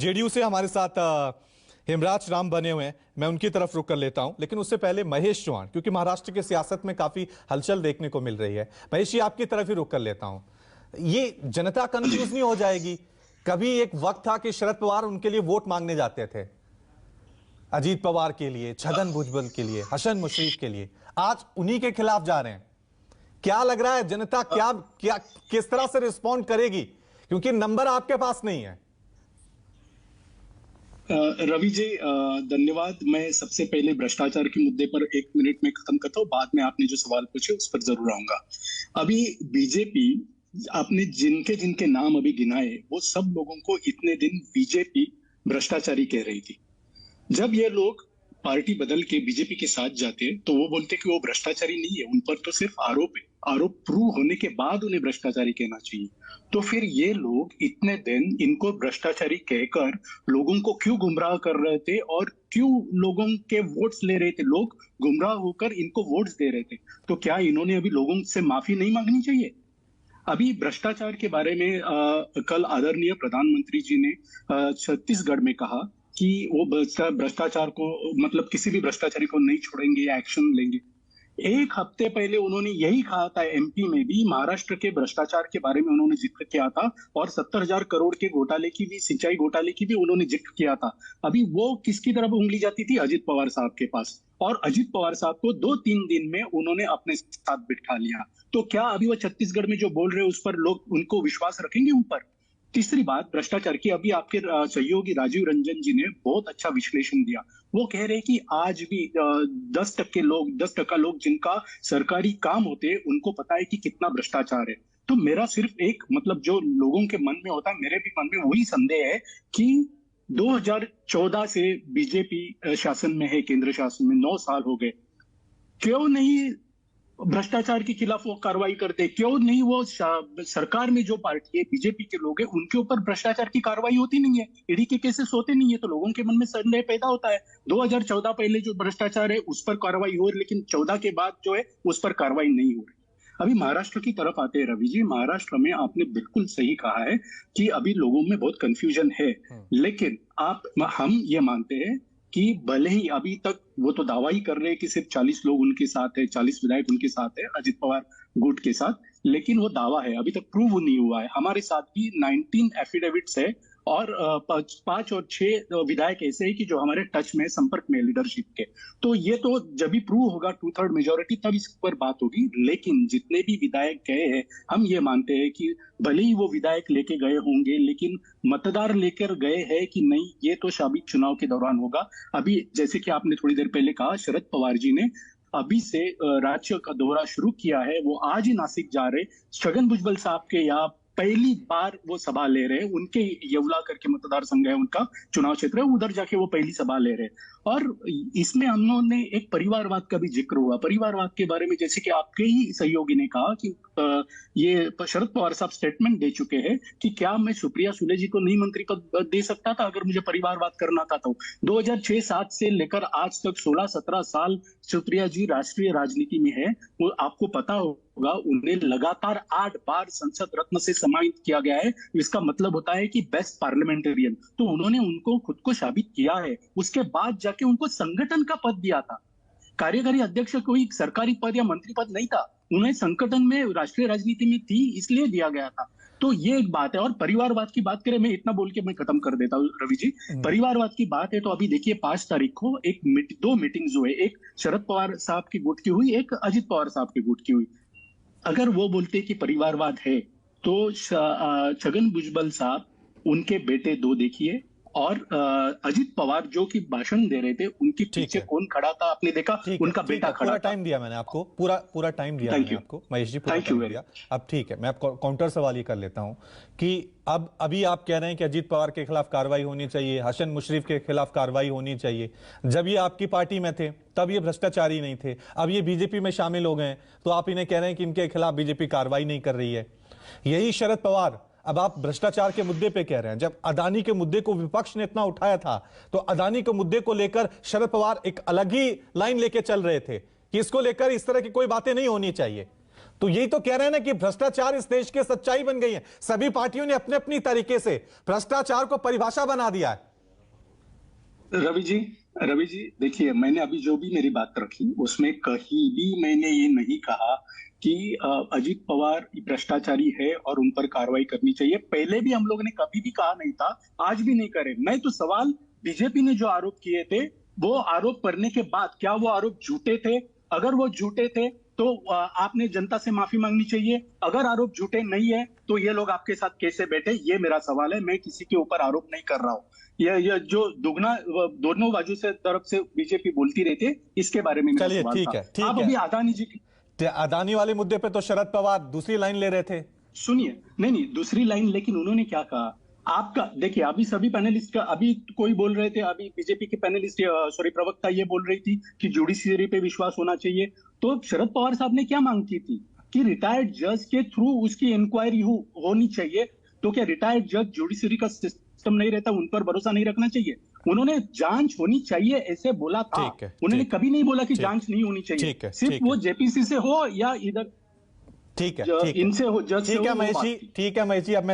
JDU से हमारे साथ हेमराज राम बने हुए हैं, मैं उनकी तरफ रुक कर लेता हूं, लेकिन उससे पहले महेश चौहान, क्योंकि महाराष्ट्र की सियासत में काफी हलचल देखने को मिल रही है। महेश जी, आपकी तरफ ही रुक कर लेता हूं। ये जनता कंफ्यूज नहीं हो जाएगी? कभी एक वक्त था कि शरद पवार उनके लिए वोट मांगने जाते थे, अजीत पवार के लिए, छगन भुजबल के लिए, हसन मुश्रीफ के लिए, आज उन्हीं के खिलाफ जा रहे हैं। क्या लग रहा है जनता क्या क्या किस तरह से रिस्पॉन्ड करेगी, क्योंकि नंबर आपके पास नहीं है? रवि जी धन्यवाद। मैं सबसे पहले भ्रष्टाचार के मुद्दे पर 1 मिनट में खत्म करता हूँ, बाद में आपने जो सवाल पूछे उस पर जरूर आऊंगा। अभी बीजेपी, आपने जिनके जिनके नाम अभी गिनाए, वो सब लोगों को इतने दिन बीजेपी भ्रष्टाचारी कह रही थी। जब ये लोग पार्टी बदल के बीजेपी के साथ जाते तो वो बोलते कि वो भ्रष्टाचारी नहीं है, उन पर तो सिर्फ आरोप है, आरोप प्रूव होने के बाद उन्हें भ्रष्टाचारी कहना चाहिए। तो फिर ये लोग इतने दिन इनको भ्रष्टाचारी कहकर लोगों को क्यों गुमराह कर रहे थे और क्यों लोगों के वोट्स ले रहे थे? लोग गुमराह होकर इनको वोट्स दे रहे थे। तो क्या इन्होंने अभी लोगों से माफी नहीं मांगनी चाहिए? अभी भ्रष्टाचार के बारे में कल आदरणीय प्रधानमंत्री जी ने छत्तीसगढ़ में कहा कि वो भ्रष्टाचार को, मतलब किसी भी भ्रष्टाचारी को नहीं छोड़ेंगे या एक्शन लेंगे। 1 हफ्ते पहले उन्होंने यही कहा था एमपी में भी, महाराष्ट्र के भ्रष्टाचार के बारे में उन्होंने जिक्र किया था और 70,000 करोड़ के घोटाले की भी, सिंचाई घोटाले की भी उन्होंने जिक्र किया था। अभी वो किसकी तरफ उंगली जाती थी? अजित पवार साहब के पास। और अजित पवार साहब को 2-3 दिन में उन्होंने अपने साथ बिठा लिया। तो क्या अभी वो छत्तीसगढ़ में जो बोल रहे हैं उस पर लोग उनको विश्वास रखेंगे उन पर? तीसरी बात भ्रष्टाचार की, अभी आपके सहयोगी राजीव रंजन जी ने बहुत अच्छा विश्लेषण दिया। वो कह रहे हैं कि आज भी 10% लोग जिनका सरकारी काम होते हैं उनको पता है कि कितना भ्रष्टाचार है। तो मेरा सिर्फ एक, मतलब जो लोगों के मन में होता है, मेरे भी मन में वही संदेह है कि 2014 से बीजेपी शासन में है, केंद्र शासन में 9 साल हो गए, क्यों नहीं भ्रष्टाचार के खिलाफ वो कार्रवाई करते? क्यों नहीं वो सरकार में जो पार्टी है, बीजेपी के लोग हैं, उनके ऊपर भ्रष्टाचार की कार्रवाई होती नहीं है, ईडी के केसेस होते नहीं है? तो लोगों के मन में संदेह पैदा होता है। 2014 पहले जो भ्रष्टाचार है उस पर कार्रवाई हो रही, लेकिन 14 के बाद जो है उस पर कार्रवाई नहीं हो रही। अभी महाराष्ट्र की तरफ आते हैं रवि जी। महाराष्ट्र में आपने बिल्कुल सही कहा है कि अभी लोगों में बहुत कंफ्यूजन है, लेकिन हम ये मानते हैं कि भले ही अभी तक वो तो दावा ही कर रहे हैं कि सिर्फ 40 लोग उनके साथ है, 40 विधायक उनके साथ है, अजित पवार गुट के साथ, लेकिन वो दावा है, अभी तक प्रूव नहीं हुआ है। हमारे साथ भी 19 एफिडेविट्स है और 5 और 6 विधायक ऐसे हैं कि जो हमारे टच में, संपर्क में, लीडरशिप के। तो ये तो जब भी प्रूव होगा 2/3 मेजोरिटी, तब इस पर बात होगी। लेकिन जितने भी विधायक गए हैं, हम ये मानते हैं कि भले ही वो विधायक लेके गए होंगे, लेकिन मतदार लेकर गए हैं कि नहीं, ये तो साबित चुनाव के दौरान होगा। अभी जैसे कि आपने थोड़ी देर पहले कहा, शरद पवार जी ने अभी से राज्य का दौरा शुरू किया है। वो आज ही नासिक जा रहे, छगन भुजबल साहब के यहाँ पहली बार वो सभा ले रहे हैं। उनके येवला करके मतदार संघ है, उनका चुनाव क्षेत्र है, उधर जाके वो पहली सभा ले रहे हैं। और इसमें हम लोगों ने एक परिवारवाद का भी जिक्र हुआ। परिवारवाद के बारे में जैसे कि आपके ही सहयोगी ने कहा कि ये शरद पवार साहब स्टेटमेंट दे चुके हैं कि क्या मैं सुप्रिया सुले जी को नहीं मंत्री पद दे सकता था अगर मुझे परिवारवाद करना था? तो 2006-7 से लेकर आज तक 16-17 साल सुप्रिया जी राष्ट्रीय राजनीति में है। वो आपको पता होगा, उन्हें लगातार 8 बार संसद रत्न से सम्मानित किया गया है। इसका मतलब होता है कि बेस्ट पार्लियामेंटेरियन। तो उन्होंने उनको खुद को साबित किया है। उसके बाद जाके उनको संगठन का पद दिया था। कार्यकारी अध्यक्ष कोई सरकारी पद या मंत्री पद नहीं था, उन्हें संगठन में, राष्ट्रीय राजनीति में थी, इसलिए दिया गया था। तो ये एक बात है। और परिवारवाद की बात करें, मैं इतना बोल के मैं खत्म कर देता हूँ रवि जी। परिवारवाद की बात है तो अभी देखिए 5 तारीख को 2 मीटिंग्स हुए, एक शरद पवार साहब की गुट की हुई, एक अजित पवार साहब की गुट की हुई। अगर वो बोलते कि परिवारवाद है तो छगन भुजबल साहब, उनके बेटे 2 देखिए, और अजित पवार जो कि भाषण दे रहे थे, उनके पीछे कौन खड़ा था आपने देखा? उनका बेटा खड़ा था। पूरा टाइम दिया मैंने आपको, पूरा टाइम दिया मैंने आपको महेश जी, पूरा टाइम दिया। अब ठीक है, मैं आपको काउंटर सवाल ये कर लेता हूं कि अभी आप कह रहे हैं कि अजित पवार के खिलाफ कार्रवाई होनी चाहिए, हसन मुश्रीफ के खिलाफ कार्रवाई होनी चाहिए। जब ये आपकी पार्टी में थे तब ये भ्रष्टाचारी नहीं थे, अब ये बीजेपी में शामिल हो गए तो आप इन्हें कह रहे हैं कि इनके खिलाफ बीजेपी कार्रवाई नहीं कर रही है। यही शरद पवार अब आप भ्रष्टाचार के मुद्दे पे कह रहे हैं। जब अदानी के मुद्दे को विपक्ष ने इतना उठाया था तो अदानी के मुद्दे को लेकर शरद पवार एक अलग ही लाइन लेके चल रहे थे कि इसको लेकर इस तरह की कोई बातें नहीं होनी चाहिए। तो यही तो कह रहे हैं ना कि भ्रष्टाचार इस देश की सच्चाई बन गई है। सभी पार्टियों ने अपने अपनी तरीके से भ्रष्टाचार को परिभाषा बना दिया है। रवि जी देखिए, मैंने अभी जो भी मेरी बात रखी उसमें कहीं भी मैंने ये नहीं कहा कि अजीत पवार भ्रष्टाचारी है और उन पर कार्रवाई करनी चाहिए। पहले भी हम लोगों ने कभी भी कहा नहीं था, आज भी नहीं करे। मैं तो सवाल, बीजेपी ने जो आरोप किए थे वो आरोप करने के बाद क्या वो आरोप झूठे थे? अगर वो झूठे थे तो आपने जनता से माफी मांगनी चाहिए। अगर आरोप झूठे नहीं है तो ये लोग आपके साथ कैसे बैठे, ये मेरा सवाल है। मैं किसी के ऊपर आरोप नहीं कर रहा हूं। ये जो दुगना दोनों बाजू से तरफ से बीजेपी बोलती रहती है, इसके बारे में मेरा सवाल था। ठीक आप है। अभी अदानी जी की, अदानी वाले मुद्दे पे तो शरद पवार दूसरी लाइन ले रहे थे। सुनिए, नहीं दूसरी लाइन, लेकिन उन्होंने क्या कहा आपका, देखिए अभी सभी पैनलिस्ट का, अभी कोई बोल रहे थे, अभी बीजेपी के पैनलिस्ट सॉरी प्रवक्ता ये बोल रही थी कि जुडिशियरी पे विश्वास होना चाहिए। तो शरद पवार साहब ने क्या मांग की थी कि रिटायर्ड जज के थ्रू उसकी इंक्वायरी होनी चाहिए। तो क्या रिटायर्ड जज जुडिशियरी का सिस्टम नहीं रहता, उन पर भरोसा नहीं रखना चाहिए? उन्होंने जांच होनी चाहिए ऐसे बोला था। उन्होंने कभी नहीं बोला कि जांच नहीं होनी चाहिए। सिर्फ वो जेपीसी से हो या इधर ठीक है, इनसे हो, जज से हो, ठीक है महेश जी, अब मैं